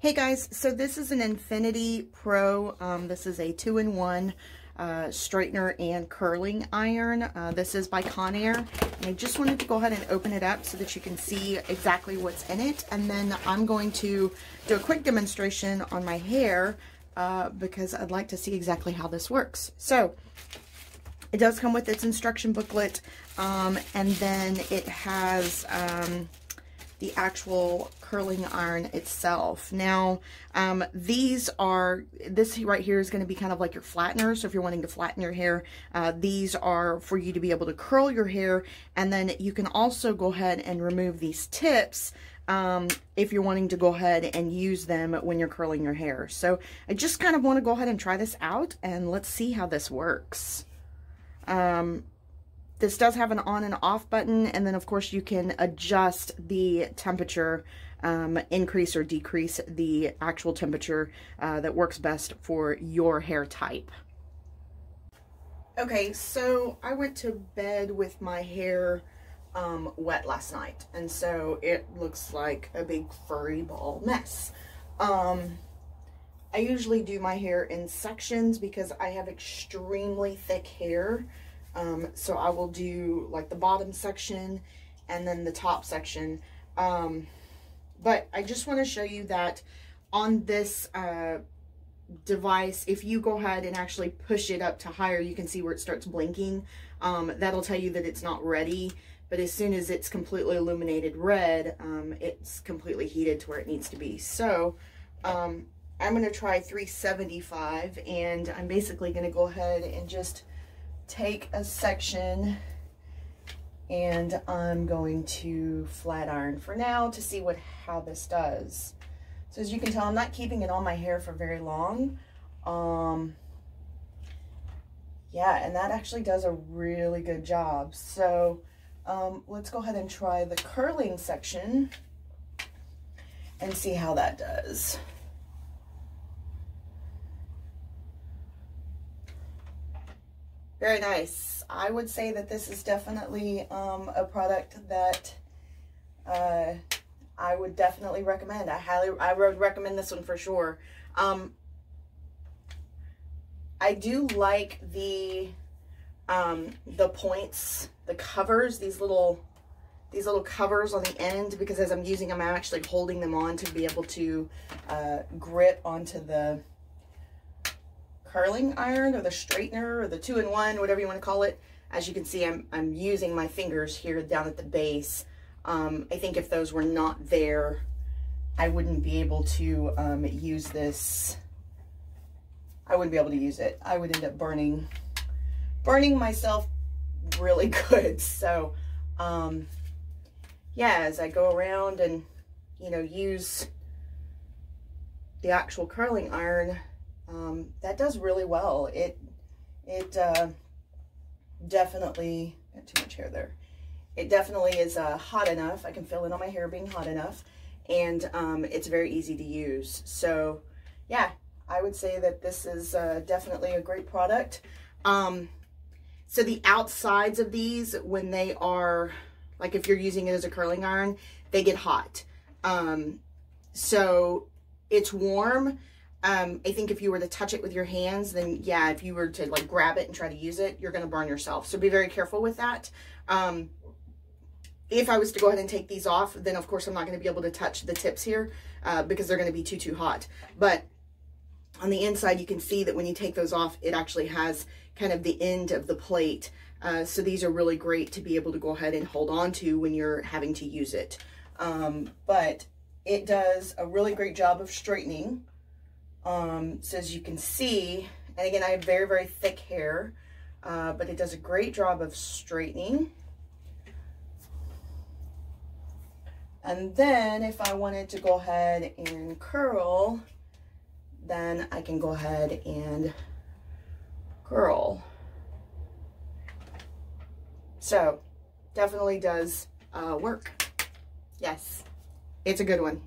Hey guys, so this is an InfinitiPro. This is a 2-in-1 straightener and curling iron. This is by Conair. And I just wanted to go ahead and open it up so that you can see exactly what's in it. And then I'm going to do a quick demonstration on my hair because I'd like to see exactly how this works. So it does come with its instruction booklet, and then it has the actual curling iron itself. Now, this right here is going to be kind of like your flattener. So if you're wanting to flatten your hair, these are for you to be able to curl your hair. And then you can also go ahead and remove these tips if you're wanting to go ahead and use them when you're curling your hair. So I just kind of want to go ahead and try this out, and let's see how this works. This does have an on and off button, and then of course you can adjust the temperature, increase or decrease the actual temperature that works best for your hair type. Okay, so I went to bed with my hair wet last night, and so it looks like a big furry ball mess. I usually do my hair in sections because I have extremely thick hair. So I will do like the bottom section and then the top section. But I just want to show you that on this device, if you go ahead and actually push it up to higher, you can see where it starts blinking. That'll tell you that it's not ready. But as soon as it's completely illuminated red, it's completely heated to where it needs to be. So I'm going to try 375, and I'm basically going to go ahead and just take a section, and I'm going to flat iron for now to see how this does. So as you can tell, I'm not keeping it on my hair for very long. Yeah, and that actually does a really good job. So let's go ahead and try the curling section and see how that does. Very nice. I would say that this is definitely a product that I would definitely recommend. I would recommend this one for sure. I do like the points, the covers, these little covers on the end, because as I'm using them, I'm actually holding them on to be able to grip onto the curling iron or the straightener or the 2-in-1, whatever you want to call it. As you can see, I'm using my fingers here down at the base. I think if those were not there, I wouldn't be able to use this. I wouldn't be able to use it. I would end up burning myself really good. So yeah, as I go around and use the actual curling iron, that does really well. It definitely, got too much hair there. It definitely is hot enough. I can feel it on my hair being hot enough, and it's very easy to use. So yeah, I would say that this is definitely a great product. So the outsides of these, when they are, like if you're using it as a curling iron, they get hot. So it's warm. I think if you were to touch it with your hands, then yeah, if you were to like grab it and try to use it, you're going to burn yourself. So be very careful with that. If I was to go ahead and take these off, then of course I'm not going to be able to touch the tips here because they're going to be too hot. But on the inside, you can see that when you take those off, it actually has kind of the end of the plate. So these are really great to be able to go ahead and hold on to when you're having to use it. But it does a really great job of straightening. So as you can see, and again, I have very, very thick hair, but it does a great job of straightening. And then if I wanted to go ahead and curl, then I can go ahead and curl. So definitely does work. Yes, it's a good one.